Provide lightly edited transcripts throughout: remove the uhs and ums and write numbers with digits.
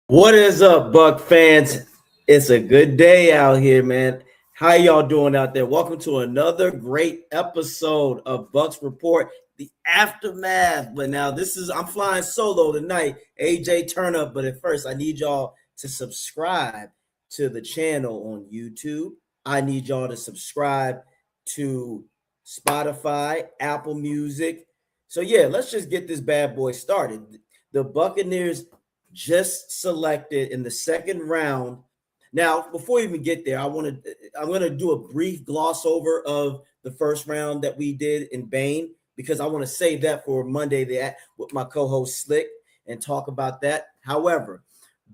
What is up, Buck fans? It's a good day out here, man. How y'all doing out there? Welcome to another great episode of Bucs Report, the aftermath. But now I'm flying solo tonight. AJ turn up, but at first I need y'all to subscribe to the channel on YouTube. I need y'all to subscribe to Spotify, Apple Music. So yeah, let's just get this bad boy started. The Buccaneers just selected in the second round. Now, before we even get there, I'm going to do a brief gloss over of the first round that we did in Bain, because I want to save that for Monday with my co-host Slick and talk about that. However,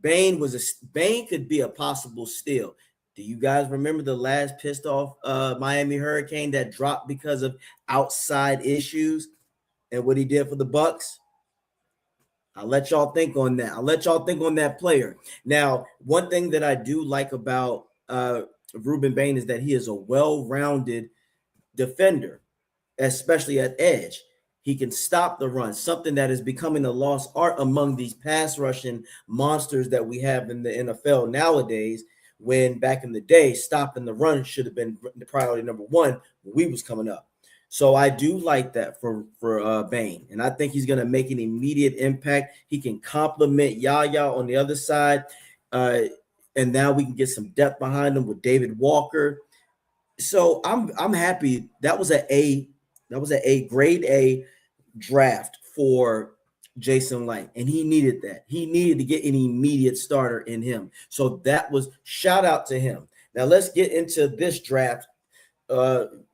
Bain could be a possible steal. Do you guys remember the last pissed off Miami Hurricane that dropped because of outside issues and what he did for the Bucs? I'll let y'all think on that. I'll let y'all think on that player. Now, one thing that I do like about Ruben Bain is that he is a well-rounded defender, especially at edge. He can stop the run, something that is becoming a lost art among these pass rushing monsters that we have in the NFL nowadays, when back in the day, stopping the run should have been the priority number one when we was coming up. So I do like that for Bain, and I think he's going to make an immediate impact. He can complement Yaya on the other side, and now we can get some depth behind him with David Walker. So I'm happy. That was a grade A draft for Jason Light, and he needed that. He needed to get an immediate starter in him. So that was shout out to him. Now let's get into this draft.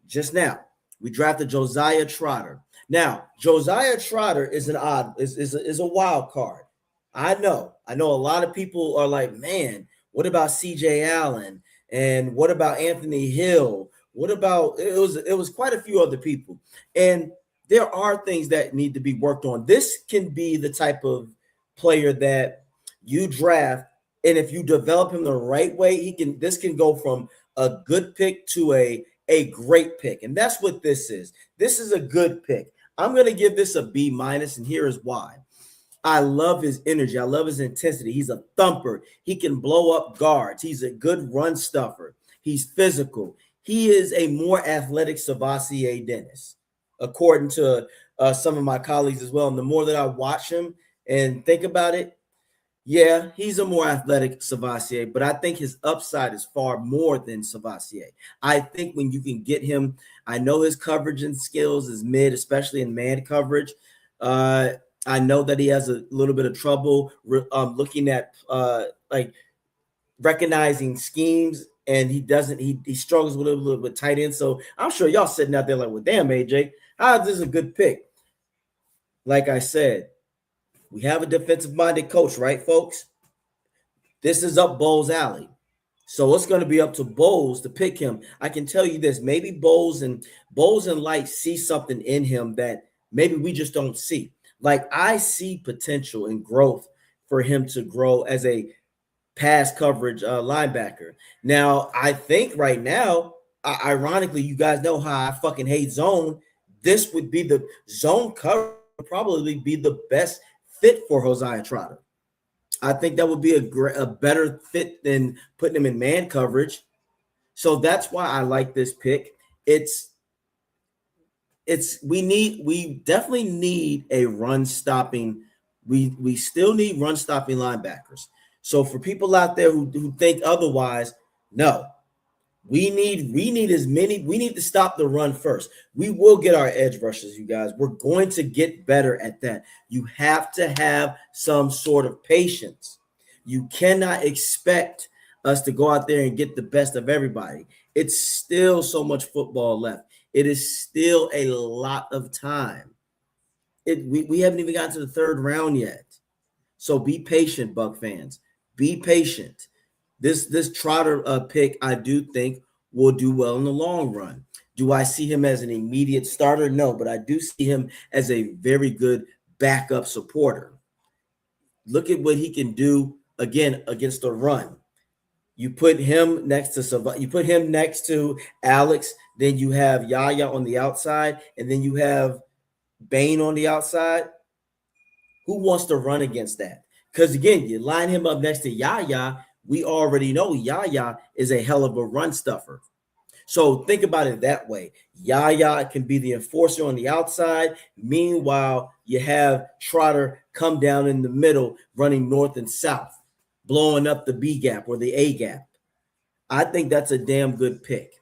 Just now, we drafted Josiah Trotter. Now, Josiah Trotter is is a wild card. I know a lot of people are like, man, what about CJ Allen? And what about Anthony Hill? What about it was quite a few other people. And there are things that need to be worked on. This can be the type of player that you draft, and if you develop him the right way, this can go from a good pick to a great pick. And that's what this is. This is a good pick. I'm going to give this a B-, and here is why. I love his energy. I love his intensity. He's a thumper. He can blow up guards. He's a good run stuffer. He's physical. He is a more athletic Savassier Dennis, according to some of my colleagues as well. And the more that I watch him and think about it, yeah, he's a more athletic Savassier, but I think his upside is far more than Savassier. I think when you can get him, I know his coverage and skills is mid, especially in man coverage. I know that he has a little bit of trouble looking at like recognizing schemes, and he struggles with a little bit tight end. So I'm sure y'all sitting out there like, well, damn, AJ, how is this a good pick? Like I said, we have a defensive-minded coach, right, folks? This is up Bowles' alley. So it's going to be up to Bowles to pick him. I can tell you this. Maybe Bowles and Light see something in him that maybe we just don't see. Like, I see potential and growth for him to grow as a pass coverage linebacker. Now, I think right now, ironically, you guys know how I fucking hate zone. This would be the zone cover, probably be the best fit for Josiah Trotter. I think that would be a better fit than putting him in man coverage. So that's why I like this pick. We definitely need a run stopping. We still need run stopping linebackers. So for people out there who think otherwise, no. We need to stop the run first. We will get our edge rushers, you guys. We're going to get better at that. You have to have some sort of patience. You cannot expect us to go out there and get the best of everybody. It's still so much football left. It is still a lot of time. We haven't even gotten to the third round yet. So be patient, Buck fans. Be patient. This Trotter pick, I do think, will do well in the long run. Do I see him as an immediate starter? No, but I do see him as a very good backup supporter. Look at what he can do again against the run. You put him next to you put him next to Alex, then you have Yaya on the outside, and then you have Bain on the outside. Who wants to run against that? Because again, you line him up next to Yaya, we already know Yaya is a hell of a run stuffer. So think about it that way. Yaya can be the enforcer on the outside. Meanwhile, you have Trotter come down in the middle, running north and south, blowing up the B gap or the A gap. I think that's a damn good pick.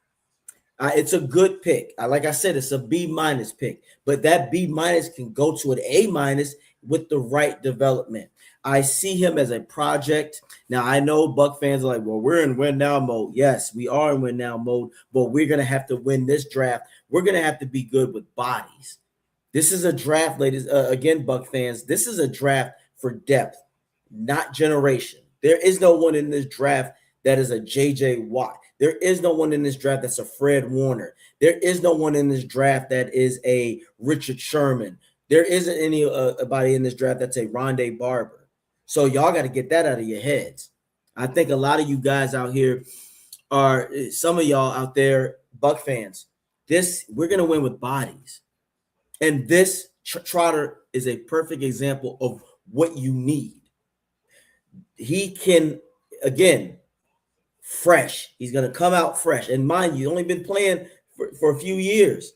It's a good pick. Like I said, it's a B minus pick, but that B minus can go to an A minus with the right development. I see him as a project. Now, I know Buck fans are like, well, we're in win now mode. Yes, we are in win now mode, but we're going to have to win this draft. We're going to have to be good with bodies. This is a draft, ladies. Again, Buck fans, this is a draft for depth, not generation. There is no one in this draft that is a J.J. Watt. There is no one in this draft that's a Fred Warner. There is no one in this draft that is a Richard Sherman. There isn't anybody in this draft that's a Rondé Barber. So y'all got to get that out of your heads. I think a lot of you guys out here are, some of y'all out there, Buck fans, we're going to win with bodies. And this Trotter is a perfect example of what you need. He can, again, fresh. He's going to come out fresh. And mind you, he's only been playing for a few years.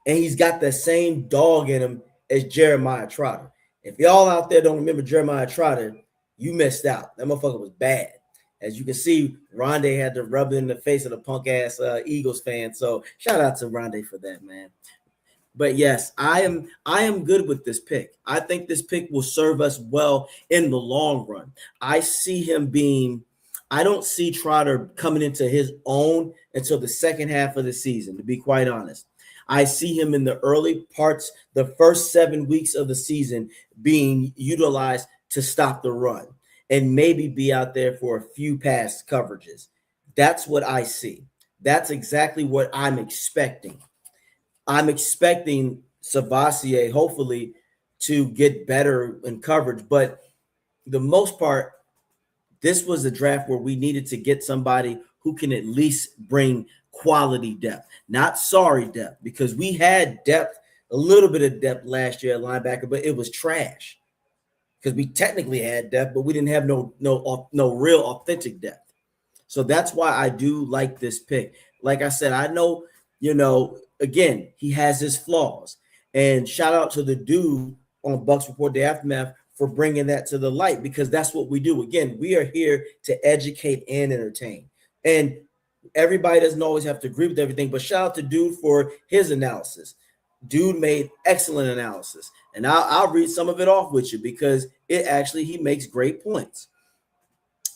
And he's got the same dog in him as Jeremiah Trotter. If y'all out there don't remember Jeremiah Trotter, you missed out. That motherfucker was bad. As you can see, Rondé had to rub it in the face of the punk-ass Eagles fan. So shout out to Rondé for that, man. But yes, I am good with this pick. I think this pick will serve us well in the long run. I don't see Trotter coming into his own until the second half of the season, to be quite honest. I see him in the early parts, the first 7 weeks of the season being utilized to stop the run and maybe be out there for a few pass coverages. That's what I see. That's exactly what I'm expecting. I'm expecting Savassier, hopefully, to get better in coverage. But the most part, this was a draft where we needed to get somebody who can at least bring quality depth, not sorry depth, because we had depth, a little bit of depth last year at linebacker, but it was trash because we technically had depth, but we didn't have no real authentic depth. So that's why I do like this pick. Like I said, I know, again, he has his flaws. And shout out to the dude on Bucs Report the Aftermath for bringing that to the light, because that's what we do. Again, we are here to educate and entertain. And everybody doesn't always have to agree with everything, but shout out to Dude for his analysis. Dude made excellent analysis. And I'll read some of it off with you because he makes great points.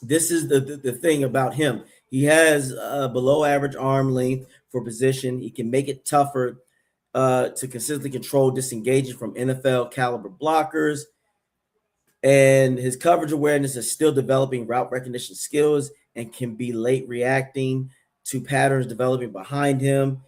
This is the thing about him. He has below average arm length for position. He can make it tougher to consistently control disengaging from NFL caliber blockers. And his coverage awareness is still developing route recognition skills and can be late reacting to patterns developing behind him.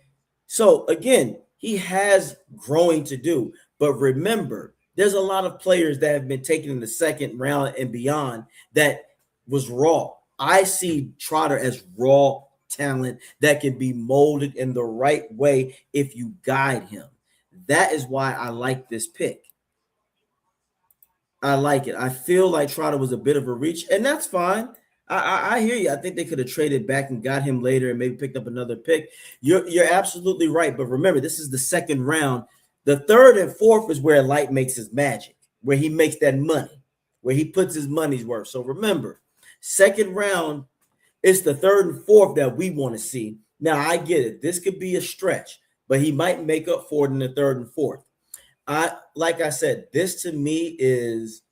So again, he has growing to do. But remember, there's a lot of players that have been taken in the second round and beyond that was raw. I see Trotter as raw talent that can be molded in the right way if you guide him. That is why I like this pick. I like it. I feel like Trotter was a bit of a reach, and that's fine. I hear you. I think they could have traded back and got him later and maybe picked up another pick. You're absolutely right. But remember, this is the second round. The third and fourth is where Light makes his magic, where he makes that money, where he puts his money's worth. So remember, second round, it's the third and fourth that we want to see. Now, I get it. This could be a stretch, but he might make up for it in the third and fourth. Like I said, this to me is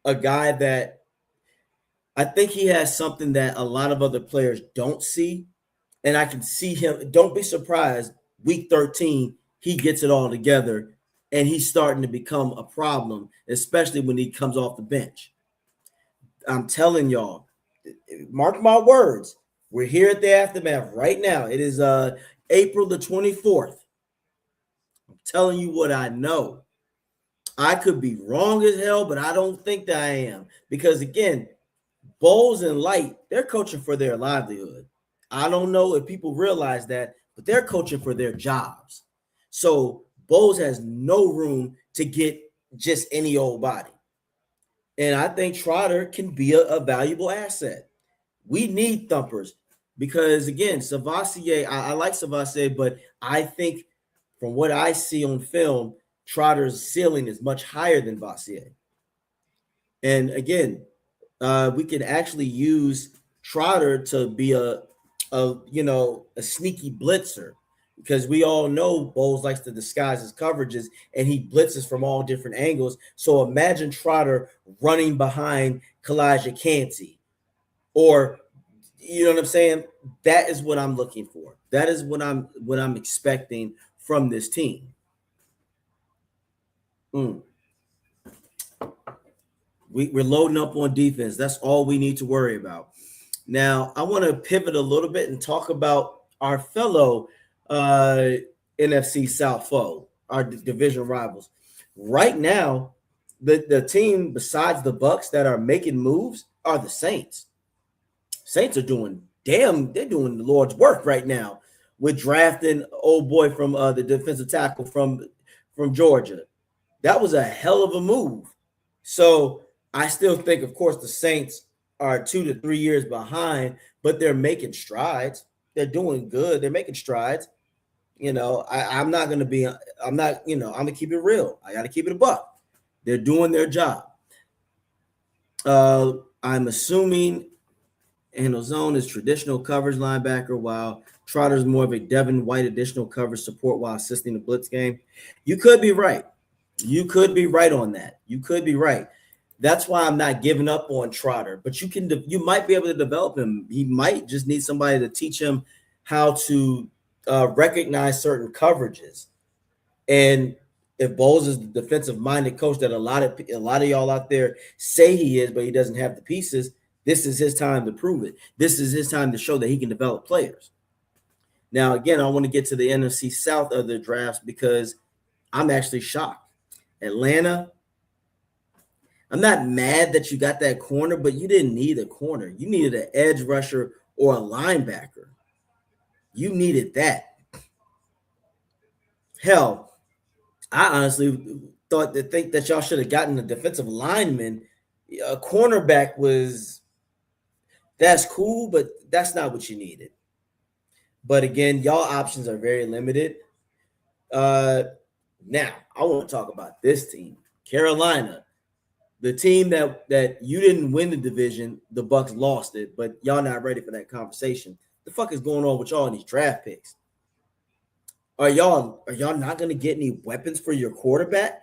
a guy that I think he has something that a lot of other players don't see, and I can see him. Don't be surprised. Week 13, he gets it all together and he's starting to become a problem, especially when he comes off the bench. I'm telling y'all, mark my words. We're here at the aftermath right now. It is April the 24th. I'm telling you what I know. I could be wrong as hell, but I don't think that I am. Because again, Bowles and Light, they're coaching for their livelihood. I don't know if people realize that, but they're coaching for their jobs. So Bowles has no room to get just any old body. And I think Trotter can be a valuable asset. We need thumpers because, again, Savassier, I like Savassier, but I think from what I see on film, Trotter's ceiling is much higher than Vassier. And again, we can actually use Trotter to be a sneaky blitzer because we all know Bowles likes to disguise his coverages and he blitzes from all different angles. So imagine Trotter running behind Kalijah Cansey, or you know what I'm saying? That is what I'm looking for. That is what I'm expecting from this team. We're loading up on defense. That's all we need to worry about. Now, I want to pivot a little bit and talk about our fellow NFC South foe, our division rivals. Right now, the team besides the Bucs that are making moves are the Saints. Saints are doing they're doing the Lord's work right now with drafting old boy from the defensive tackle from Georgia. That was a hell of a move. So I still think, of course, the Saints are 2 to 3 years behind, but they're making strides. They're doing good. They're making strides. I'm not going to be, I'm not, I'm going to keep it real. I got to keep it a buck. They're doing their job. I'm assuming Zone is traditional coverage linebacker, while Trotter's more of a Devin White additional coverage support while assisting the blitz game. You could be right. You could be right on that. You could be right. That's why I'm not giving up on Trotter, but you might be able to develop him. He might just need somebody to teach him how to recognize certain coverages. And if Bowles is the defensive-minded coach that a lot of y'all out there say he is, but he doesn't have the pieces, this is his time to prove it. This is his time to show that he can develop players. Now, again, I want to get to the NFC South of the drafts because I'm actually shocked. Atlanta, I'm not mad that you got that corner, but you didn't need a corner. You needed an edge rusher or a linebacker. You needed that. Hell, I honestly think that y'all should have gotten a defensive lineman. A cornerback that's cool, but that's not what you needed. But again, y'all options are very limited. Now, I want to talk about this team, Carolina. The team that you didn't win the division, the Bucs lost it, but y'all not ready for that conversation. The fuck is going on with y'all in these draft picks? Are y'all not going to get any weapons for your quarterback?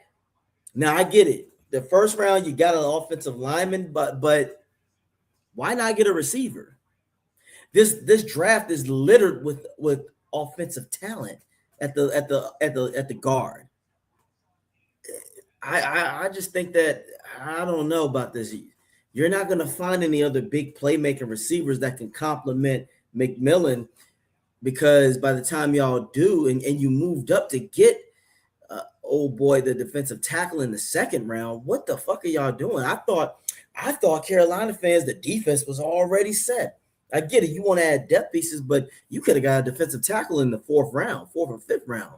Now I get it. The first round you got an offensive lineman, but why not get a receiver? This draft is littered with offensive talent at the guard. I just think that I don't know about this. You're not going to find any other big playmaking receivers that can complement McMillan, because by the time y'all do, and you moved up to get old boy the defensive tackle in the second round, what the fuck are y'all doing? I thought Carolina fans, the defense was already set. I get it. You want to add depth pieces, but you could have got a defensive tackle in the fourth or fifth round.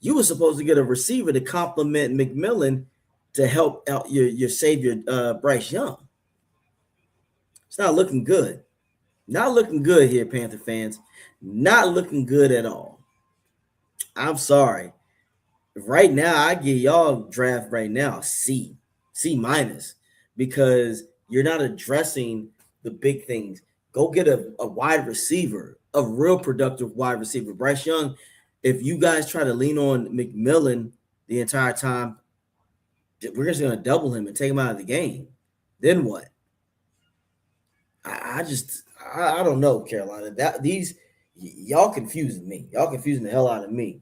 You were supposed to get a receiver to complement McMillan to help out your savior, Bryce Young. It's not looking good. Not looking good here, Panther fans. Not looking good at all. I'm sorry. Right now, I give y'all draft right now C minus, because you're not addressing the big things. Go get a wide receiver, a real productive wide receiver. Bryce Young, if you guys try to lean on McMillan the entire time, we're just going to double him and take him out of the game. Then what? I don't know, Carolina. Y'all confusing me. Y'all confusing the hell out of me.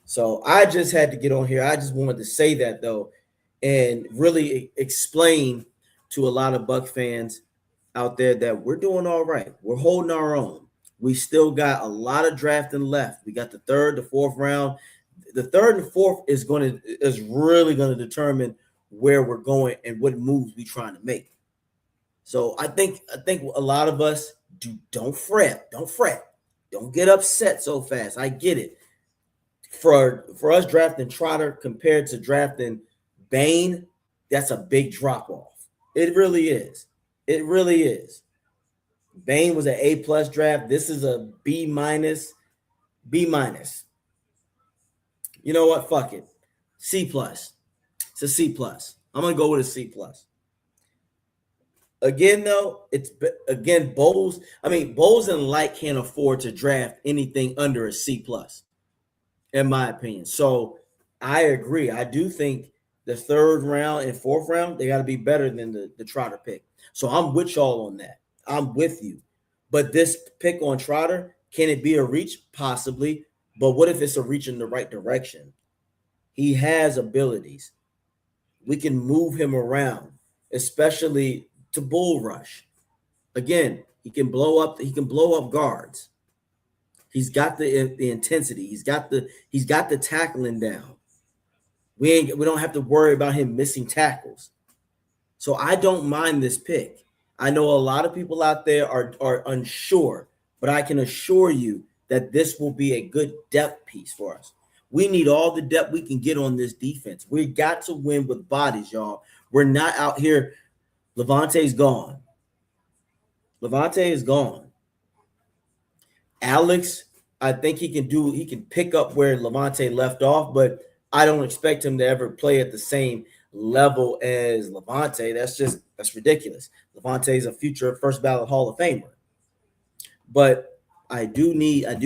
So I just had to get on here. I just wanted to say that though, and really explain to a lot of Buck fans out there that we're doing all right. We're holding our own. We still got a lot of drafting left. We got the third, the fourth round. The third and fourth is really going to determine where we're going and what moves we trying to make. So I think a lot of us don't fret, don't get upset so fast. I get it. For us drafting Trotter compared to drafting Bain, that's a big drop off. It really is. It really is. Bain was an A+ draft. This is a B minus. B minus. You know what? Fuck it. C+. It's a C+. I'm gonna go with a C+. Again, though, Bowles. I mean, Bowles and Light can't afford to draft anything under a C+, in my opinion. So I agree. I do think the third round and fourth round, they got to be better than the Trotter pick. So I'm with y'all on that. I'm with you. But this pick on Trotter, can it be a reach? Possibly. But what if it's a reach in the right direction? He has abilities. We can move him around, especially to bull rush. Again, he can blow up guards. He's got the intensity. He's got the tackling down. We don't have to worry about him missing tackles. So I don't mind this pick. I know a lot of people out there are unsure, but I can assure you that this will be a good depth piece for us. We need all the depth we can get on this defense. We got to win with bodies, y'all. We're not out here. Levante's gone. Levante is gone. Alex, I think he can pick up where Levante left off, but I don't expect him to ever play at the same level as Levante. That's ridiculous. Levante is a future first ballot Hall of Famer. But I do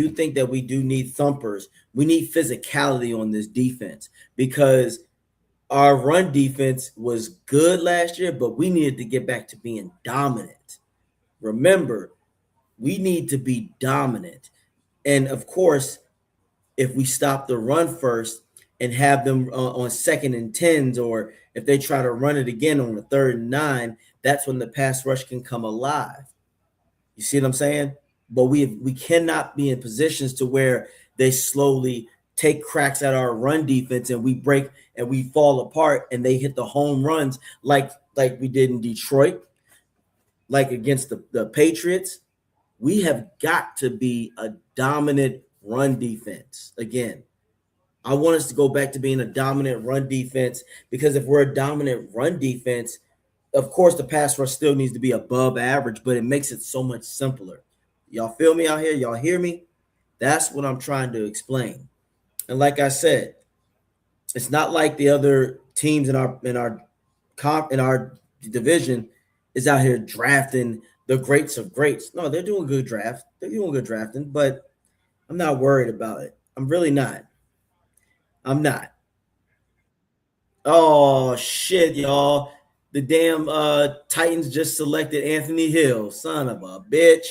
think that we do need thumpers. We need physicality on this defense because our run defense was good last year, but we needed to get back to being dominant. Remember, we need to be dominant. And of course, if we stop the run first and have them on 2nd and 10s, or if they try to run it again on the 3rd and 9, that's when the pass rush can come alive. You see what I'm saying? But we cannot be in positions to where they slowly take cracks at our run defense and we break and we fall apart and they hit the home runs like we did in Detroit, like against the Patriots. We have got to be a dominant run defense again. I want us to go back to being a dominant run defense because if we're a dominant run defense, of course, the pass rush still needs to be above average, but it makes it so much simpler. Y'all feel me out here? Y'all hear me? That's what I'm trying to explain. And like I said, it's not like the other teams in our division is out here drafting the greats of greats. No, they're doing good draft. They're doing good drafting, but I'm not worried about it. I'm really not. I'm not. Oh shit, y'all. The damn Titans just selected Anthony Hill. Son of a bitch.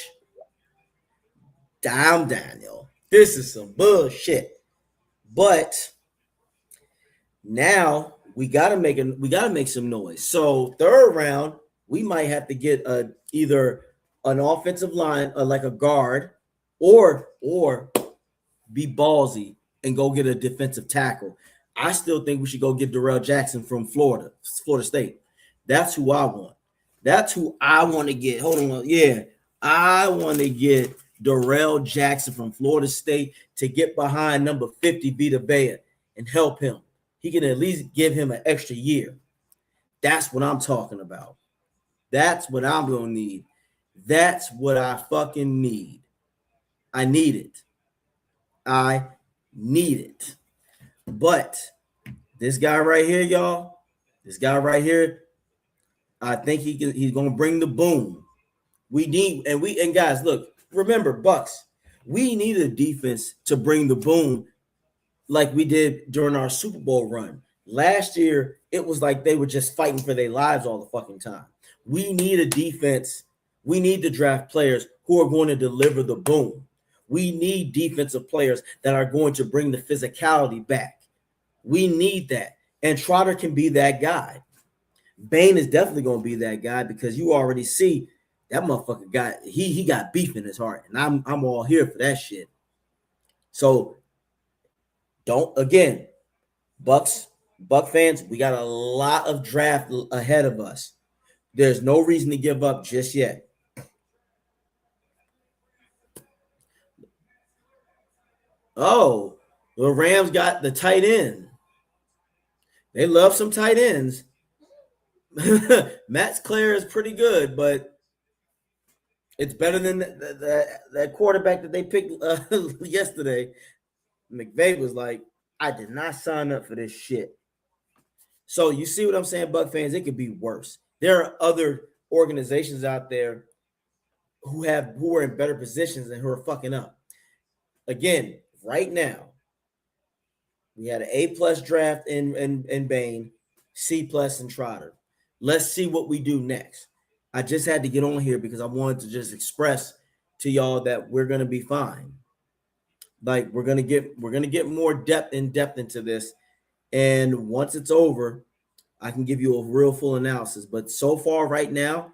Damn, Daniel. This is some bullshit. But now we gotta make some noise. So 3rd round, we might have to get either an offensive line, like a guard, or be ballsy and go get a defensive tackle. I still think we should go get Darrell Jackson from Florida State. That's who I want. That's who I want to get. Hold on. Yeah, I want to get Darrell Jackson from Florida State to get behind number 50 Vita Vea and help him. He can at least give him an extra year. That's what I'm talking about. That's what I'm going to need. That's what I fucking need. I need it. I need it. But this guy right here, y'all, I think he's going to bring the boom. And guys, look, remember, Bucs, we need a defense to bring the boom like we did during our Super Bowl run. Last year, it was like they were just fighting for their lives all the fucking time. We need a defense. We need to draft players who are going to deliver the boom. We need defensive players that are going to bring the physicality back. We need that. And Trotter can be that guy. Bain is definitely going to be that guy because you already see that motherfucker he got beef in his heart. And I'm all here for that shit. So Buck fans, we got a lot of draft ahead of us. There's no reason to give up just yet. Oh, the Rams got the tight end. They love some tight ends. Matt Clare is pretty good, but it's better than that quarterback that they picked yesterday. McVay was like, I did not sign up for this shit. So you see what I'm saying, Buck fans? It could be worse. There are other organizations out there who are in better positions and who are fucking up. Again, right now, we had an A+ draft in Bain, C+ in Trotter. Let's see what we do next. I just had to get on here because I wanted to just express to y'all that we're gonna be fine. Like we're gonna get more depth into this, and once it's over, I can give you a real full analysis. But so far, right now,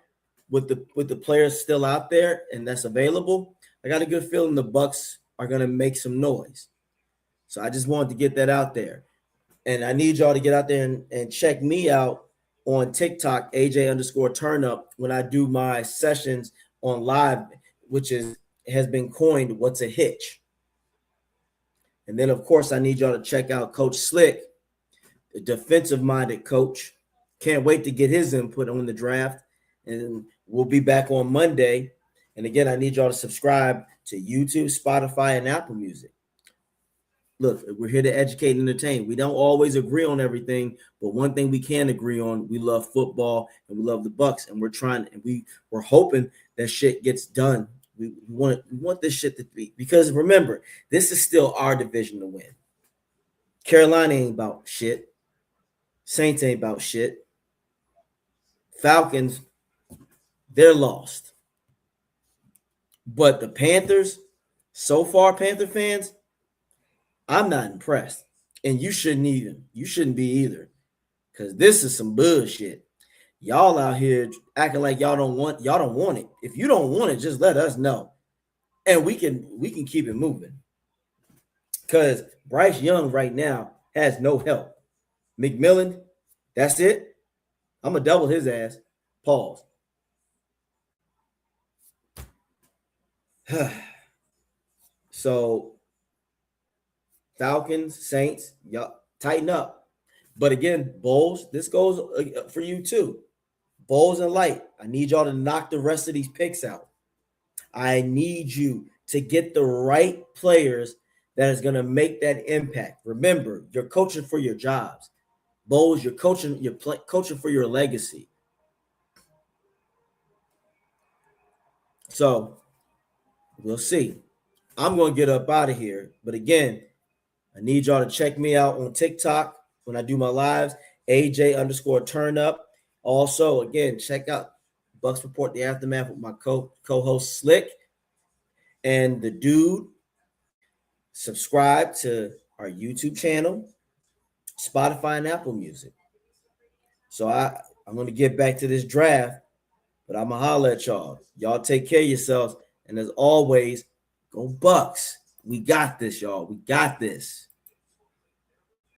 with the players still out there and that's available, I got a good feeling the Bucs are gonna make some noise. So I just wanted to get that out there, and I need y'all to get out there and check me out on TikTok, AJ_turnup, when I do my sessions on live, which has been coined "What's a Hitch?" And then, of course, I need y'all to check out Coach Slick, the defensive-minded coach. Can't wait to get his input on the draft. And we'll be back on Monday. And again, I need y'all to subscribe to YouTube, Spotify, and Apple Music. Look, we're here to educate and entertain. We don't always agree on everything, but one thing we can agree on, we love football and we love the Bucs, and we're hoping that shit gets done. We want this shit to be, because remember, this is still our division to win. Carolina ain't about shit. Saints ain't about shit. Falcons, they're lost. But the Panthers, so far, Panther fans, I'm not impressed. And you shouldn't be either. Because this is some bullshit. Y'all out here acting like y'all don't want it. If you don't want it, just let us know. And we can keep it moving. Because Bryce Young right now has no help. McMillan, that's it. I'm going to double his ass. Pause. So, Falcons, Saints, y'all tighten up. But again, Bulls, this goes for you too. Bulls and Light, I need y'all to knock the rest of these picks out. I need you to get the right players that is going to make that impact. Remember, you're coaching for your jobs. Bulls, you're coaching for your legacy. So, we'll see. I'm going to get up out of here. But again, I need y'all to check me out on TikTok when I do my lives, AJ_turnup. Also, again, check out Bucs Report, The Aftermath with my co-host Slick and the dude. Subscribe to our YouTube channel, Spotify, and Apple Music. So I'm going to get back to this draft, but I'm going to holler at y'all. Y'all take care of yourselves. And as always, go Bucs. We got this, y'all. We got this.